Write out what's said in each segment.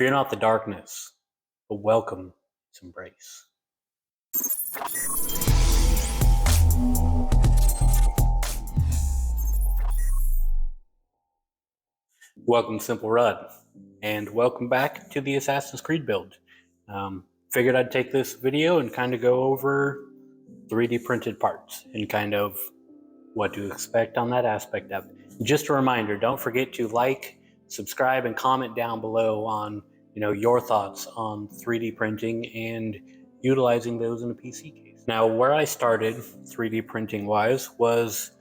Fear not the darkness, but welcome its embrace. Welcome, Simple Rudd, and welcome back to the Assassin's Creed build. Figured I'd take this video and kind of go over 3D printed parts and kind of what to expect on that aspect of it. Just a reminder, don't forget to like, subscribe, and comment down below on your thoughts on 3D printing and utilizing those in a PC case. Now, where I started 3D printing wise was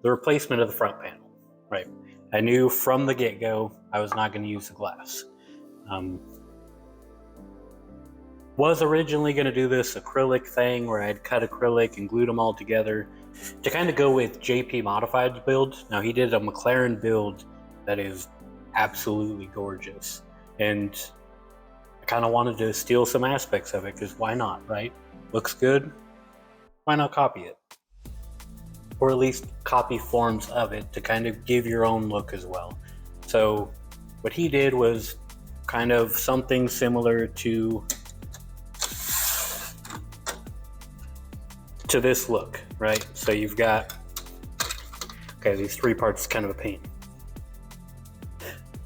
the replacement of the front panel, right? I knew from the get-go I was not going to use the glass. Was originally going to do this acrylic thing where I'd cut acrylic and glued them all together to kind of go with JP Modified's build. Now, he did a McLaren build that is absolutely gorgeous, and I kind of wanted to steal some aspects of it because why not, right? Looks good, why not copy it? Or at least copy forms of it to kind of give your own look as well. So what he did was kind of something similar to this look, right? So you've got, okay, these three parts is kind of a pain,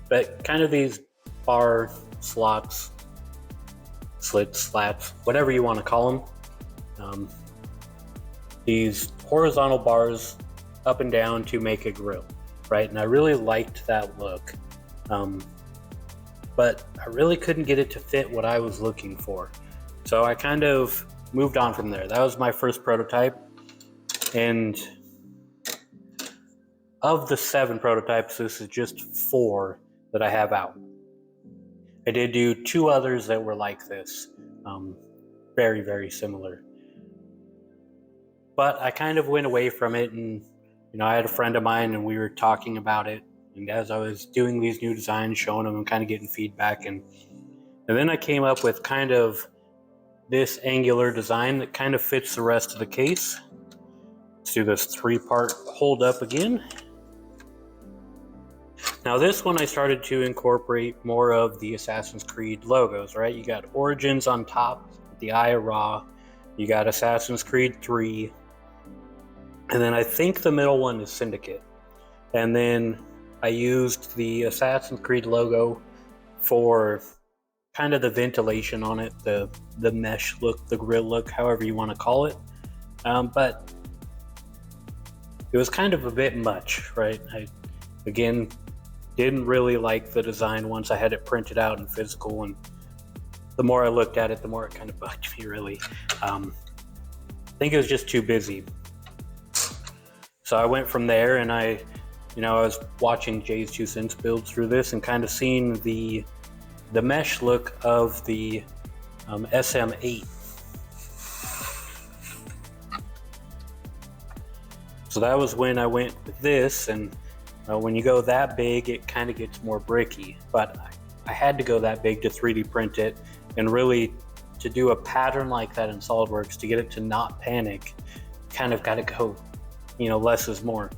but kind of these bar slots, slits, slats, whatever you want to call them. These horizontal bars up and down to make a grill, right? And I really liked that look, but I really couldn't get it to fit what I was looking for. So I kind of moved on from there. That was my first prototype, and of the 7 prototypes, this is just 4 that I have out. I did do 2 others that were like this, very, very similar. But I kind of went away from it, and I had a friend of mine and we were talking about it, and as I was doing these new designs, showing them and kind of getting feedback, and then I came up with kind of this angular design that kind of fits the rest of the case. Let's do this 3-part hold up again. Now this one I started to incorporate more of the Assassin's Creed logos, right? You got Origins on top, the Eye of Ra, you got Assassin's Creed 3, and then I think the middle one is Syndicate. And then I used the Assassin's Creed logo for kind of the ventilation on it, the mesh look, the grill look, however you want to call it. But it was kind of a bit much, right? I, again, didn't really like the design once I had it printed out in physical, and the more I looked at it, the more it kind of bugged me, really. I think it was just too busy. So I went from there, and I was watching Jay's 2 Cents build through this and kind of seeing the mesh look of the SM8. So that was when I went with this, and when you go that big, it kind of gets more bricky, but I had to go that big to 3D print it, and really to do a pattern like that in SolidWorks, to get it to not panic, kind of got to go, less is more.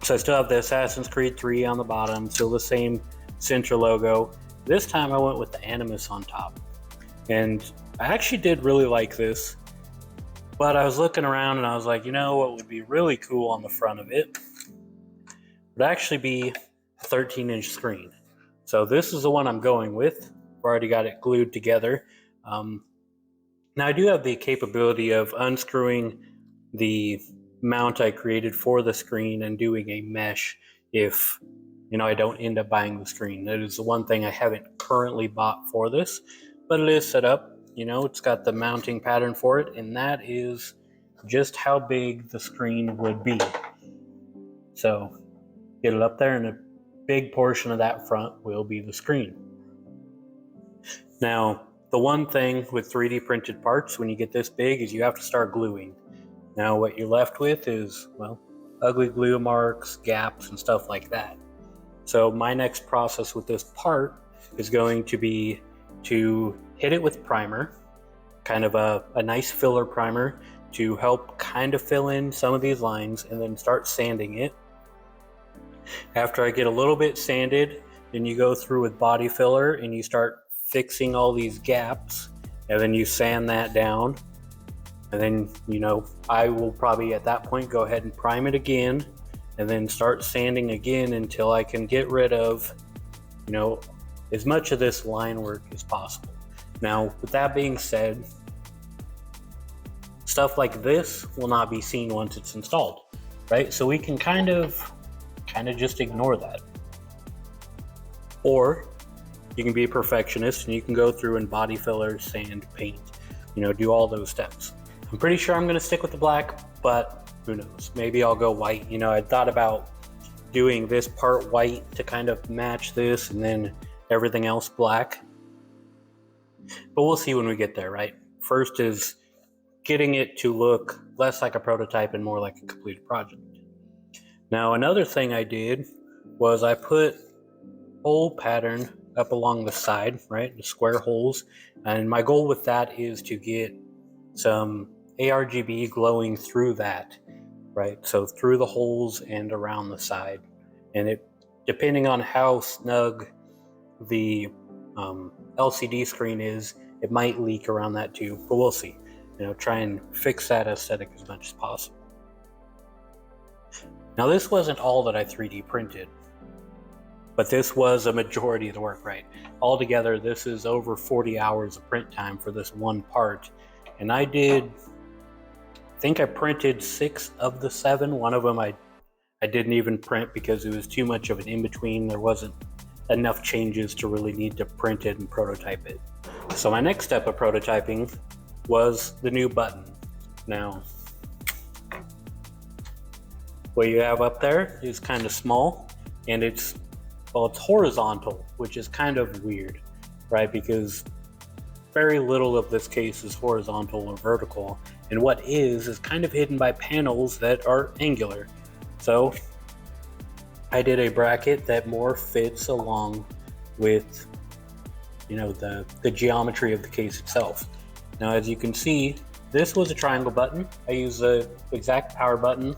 So I still have the Assassin's Creed 3 on the bottom, still the same center logo. This time I went with the Animus on top, and I actually did really like this, but I was looking around and I was like, what would be really cool on the front of it would actually be a 13-inch screen. So this is the one I'm going with. I've already got it glued together. Now I do have the capability of unscrewing the mount I created for the screen and doing a mesh if I don't end up buying the screen. That is the one thing I haven't currently bought for this, but it is set up. It's got the mounting pattern for it, and that is just how big the screen would be. So get it up there, and a big portion of that front will be the screen. Now, the one thing with 3D printed parts when you get this big is you have to start gluing. Now what you're left with is, well, ugly glue marks, gaps, and stuff like that. So my next process with this part is going to be to hit it with primer, kind of a nice filler primer to help kind of fill in some of these lines, and then start sanding it. After I get a little bit sanded, then you go through with body filler and you start fixing all these gaps, and then you sand that down. And then, I will probably at that point go ahead and prime it again, and then start sanding again until I can get rid of, as much of this line work as possible. Now, with that being said, stuff like this will not be seen once it's installed, right? So we can kind of just ignore that. Or you can be a perfectionist and you can go through and body filler, sand, paint, do all those steps. I'm pretty sure I'm going to stick with the black, but who knows? Maybe I'll go white. I thought about doing this part white to kind of match this and then everything else black. But we'll see when we get there, right? First is getting it to look less like a prototype and more like a completed project. Now, another thing I did was I put hole pattern up along the side, right? The square holes. And my goal with that is to get some ARGB glowing through that, right? So through the holes and around the side. And it, depending on how snug the LCD screen is, it might leak around that too, but we'll see. Try and fix that aesthetic as much as possible. Now, this wasn't all that I 3D printed, but this was a majority of the work, right? Altogether, this is over 40 hours of print time for this one part. And I think I printed 6 of the 7. One of them I didn't even print because it was too much of an in-between. There wasn't enough changes to really need to print it and prototype it. So my next step of prototyping was the new button. Now, what you have up there is kind of small, and it's horizontal, which is kind of weird, right? Because very little of this case is horizontal or vertical, and what is kind of hidden by panels that are angular. So I did a bracket that more fits along with the geometry of the case itself. Now, as you can see, this was a triangle button. I used the exact power button.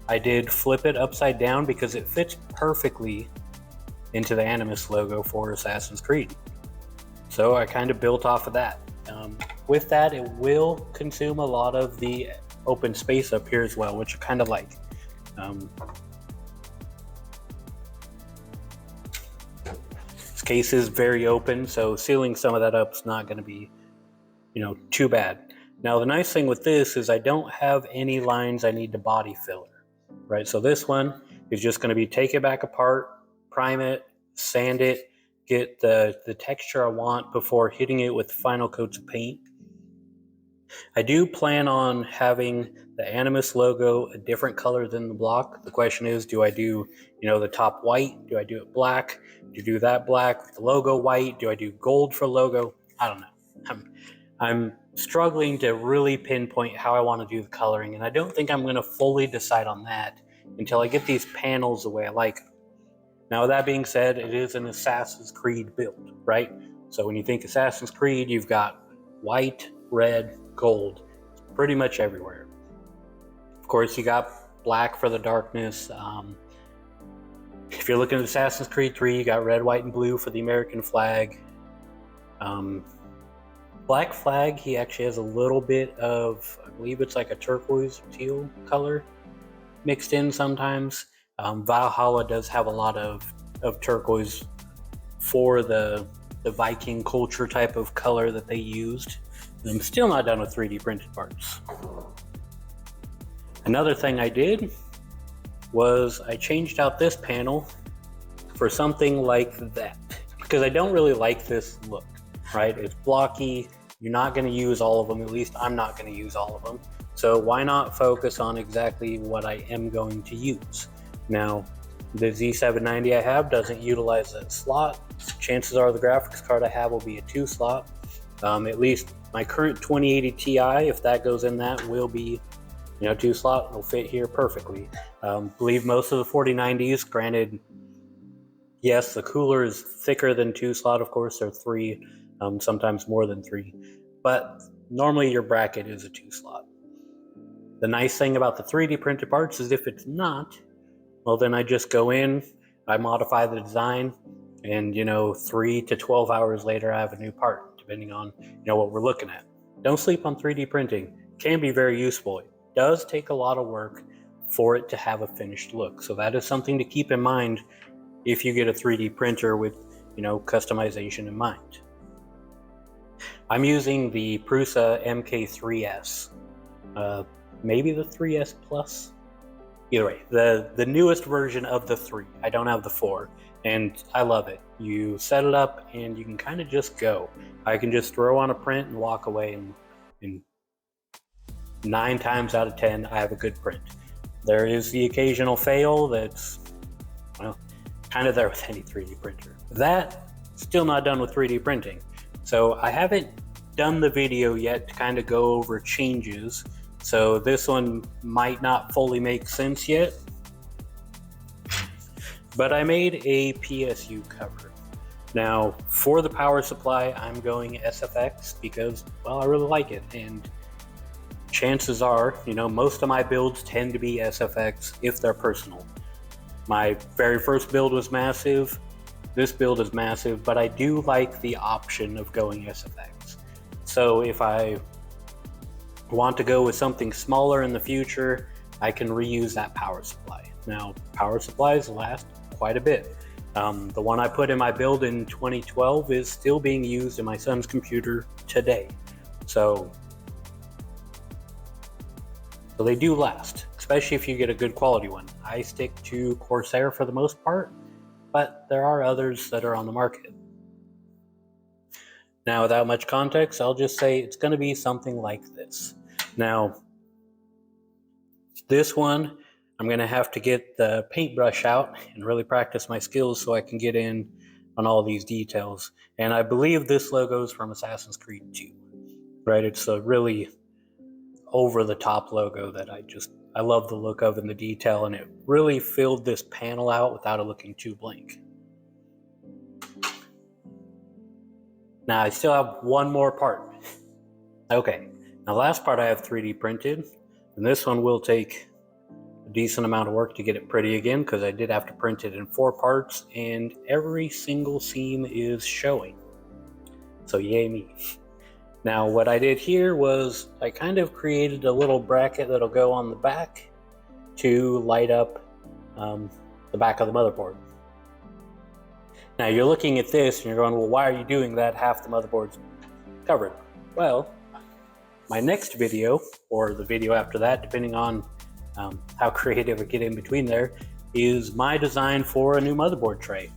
I did flip it upside down because it fits perfectly into the Animus logo for Assassin's Creed. So I kind of built off of that. With that, it will consume a lot of the open space up here as well, which I kind of like. This case is very open, so sealing some of that up is not going to be too bad. Now, the nice thing with this is I don't have any lines I need to body filler, right? So this one is just going to be take it back apart, prime it, sand it, get the texture I want before hitting it with final coats of paint. I do plan on having the Animus logo a different color than the block. The question is, do I do, the top white? Do I do it black? Do I do that black with the logo white? Do I do gold for logo? I don't know. I'm struggling to really pinpoint how I want to do the coloring, and I don't think I'm going to fully decide on that until I get these panels the way I like them. Now, with that being said, it is an Assassin's Creed build, right? So when you think Assassin's Creed, you've got white, red, gold, pretty much everywhere. Of course, you got black for the darkness. If you're looking at Assassin's Creed 3, you got red, white, and blue for the American flag. Black flag, he actually has a little bit of, I believe it's like a turquoise teal color mixed in sometimes. Valhalla does have a lot of turquoise for the Viking culture type of color that they used. And I'm still not done with 3D printed parts. Another thing I did was I changed out this panel for something like that, because I don't really like this look, right? It's blocky. You're not going to use all of them. At least I'm not going to use all of them. So why not focus on exactly what I am going to use? Now, the Z790 I have doesn't utilize that slot. Chances are the graphics card I have will be a 2 slot. At least my current 2080 Ti, if that goes in, that will be 2 slot. It'll fit here perfectly. Believe most of the 4090s, granted, yes, the cooler is thicker than 2 slot. Of course, they're 3, sometimes more than 3. But normally your bracket is a 2 slot. The nice thing about the 3D printed parts is if it's not, well, then I just go in, I modify the design, and 3 to 12 hours later I have a new part, depending on what we're looking at. Don't sleep on 3D printing. It can be very useful. It does take a lot of work for it to have a finished look, so that is something to keep in mind if you get a 3D printer with customization in mind. I'm using the Prusa MK3S, maybe the 3S Plus. Either way, the newest version of the 3. I don't have the 4, and I love it. You set it up and you can kind of just go. I can just throw on a print and walk away, and 9 times out of 10 I have a good print. There is the occasional fail that's, well, kind of there with any 3D printer. That, still not done with 3D printing. So I haven't done the video yet to kind of go over changes, so this one might not fully make sense yet. But I made a PSU cover. Now, for the power supply, I'm going SFX because, well, I really like it, and chances are, most of my builds tend to be SFX if they're personal. My very first build was massive. This build is massive, but I do like the option of going SFX. So if I want to go with something smaller in the future, I can reuse that power supply. Now, power supplies last quite a bit. The one I put in my build in 2012 is still being used in my son's computer today. So they do last, especially if you get a good quality one. I stick to Corsair for the most part, but there are others that are on the market. Now, without much context, I'll just say it's going to be something like this. Now, this one, I'm going to have to get the paintbrush out and really practice my skills so I can get in on all these details. And I believe this logo is from Assassin's Creed 2, right? It's a really over-the-top logo that I love the look of and the detail, and it really filled this panel out without it looking too blank. Now, I still have one more part. Okay, now last part I have 3D printed, and this one will take a decent amount of work to get it pretty again, because I did have to print it in 4 parts, and every single seam is showing. So yay me. Now, what I did here was I kind of created a little bracket that'll go on the back to light up the back of the motherboard. Now, you're looking at this and you're going, well, why are you doing that? Half the motherboard's covered. Well, my next video, or the video after that, depending on how creative I get in between there, is my design for a new motherboard tray.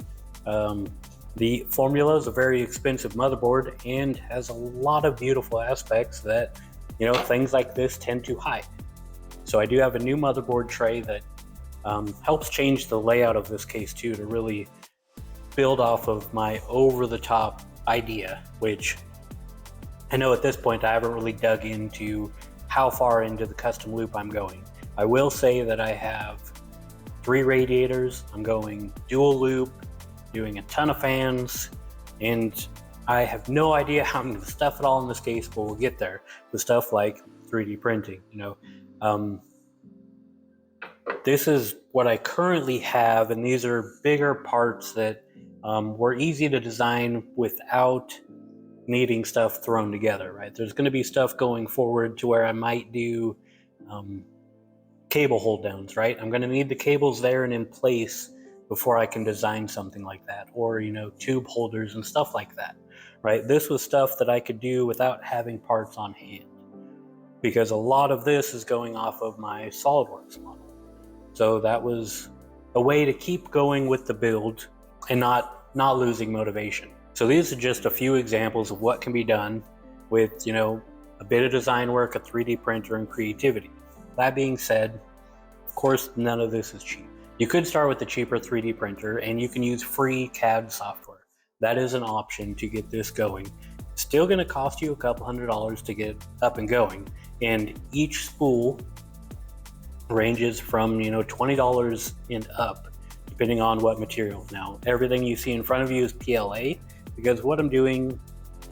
The Formula is a very expensive motherboard and has a lot of beautiful aspects that, things like this tend to hide. So I do have a new motherboard tray that helps change the layout of this case too, to really build off of my over-the-top idea, which I know at this point I haven't really dug into how far into the custom loop I'm going. I will say that I have 3 radiators, I'm going dual loop, doing a ton of fans, and I have no idea how I'm going to stuff it all in this case, but we'll get there with stuff like 3D printing. This is what I currently have, and these are bigger parts that were easy to design without needing stuff thrown together, right? There's going to be stuff going forward to where I might do cable hold downs, right? I'm going to need the cables there and in place before I can design something like that, or tube holders and stuff like that, right? This was stuff that I could do without having parts on hand, because a lot of this is going off of my SolidWorks model. So that was a way to keep going with the build and not losing motivation. So these are just a few examples of what can be done with a bit of design work, a 3D printer, and creativity. That being said, of course, none of this is cheap. You could start with the cheaper 3D printer, and you can use free CAD software. That is an option to get this going. It's still going to cost you a couple $100s to get up and going, and each spool ranges from $20 and up, depending on what material. Now, everything you see in front of you is PLA, because what I'm doing,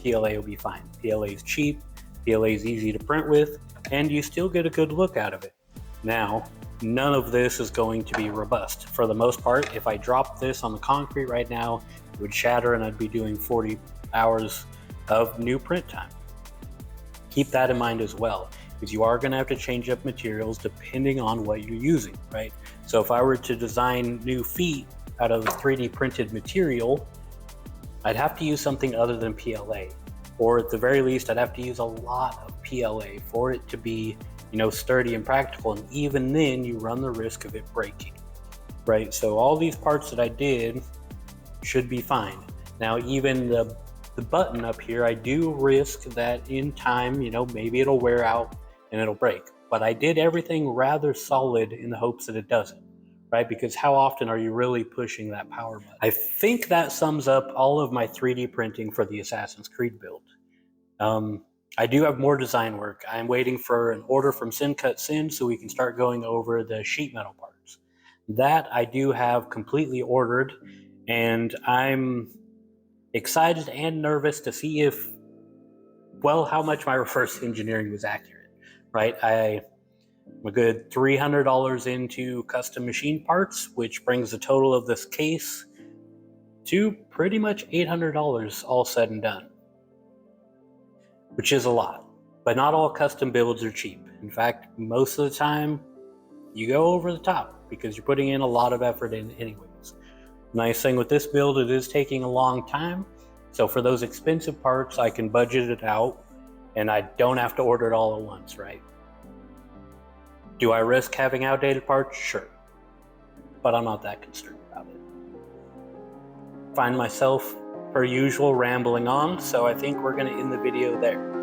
PLA will be fine. PLA is cheap, PLA is easy to print with, and you still get a good look out of it. Now, none of this is going to be robust. For the most part, if I drop this on the concrete right now, it would shatter and I'd be doing 40 hours of new print time. Keep that in mind as well, because you are going to have to change up materials depending on what you're using, right? So if I were to design new feet out of 3D printed material, I'd have to use something other than PLA, or at the very least, I'd have to use a lot of PLA for it to be, sturdy and practical. And even then, you run the risk of it breaking, right? So all these parts that I did should be fine. Now, even the button up here, I do risk that in time, maybe it'll wear out and it'll break. But I did everything rather solid in the hopes that it doesn't, right? Because how often are you really pushing that power button? I think that sums up all of my 3D printing for the Assassin's Creed build. I do have more design work. I'm waiting for an order from Cut Sin so we can start going over the sheet metal parts. That I do have completely ordered, and I'm excited and nervous to see how much my reverse engineering was accurate, right? I'm a good $300 into custom machine parts, which brings the total of this case to pretty much $800 all said and done, which is a lot. But not all custom builds are cheap. In fact, most of the time, you go over the top because you're putting in a lot of effort in anyways. Nice thing with this build, it is taking a long time. So for those expensive parts, I can budget it out and I don't have to order it all at once, right? Do I risk having outdated parts? Sure. But I'm not that concerned about it. Find myself, per usual, rambling on, so I think we're going to end the video there.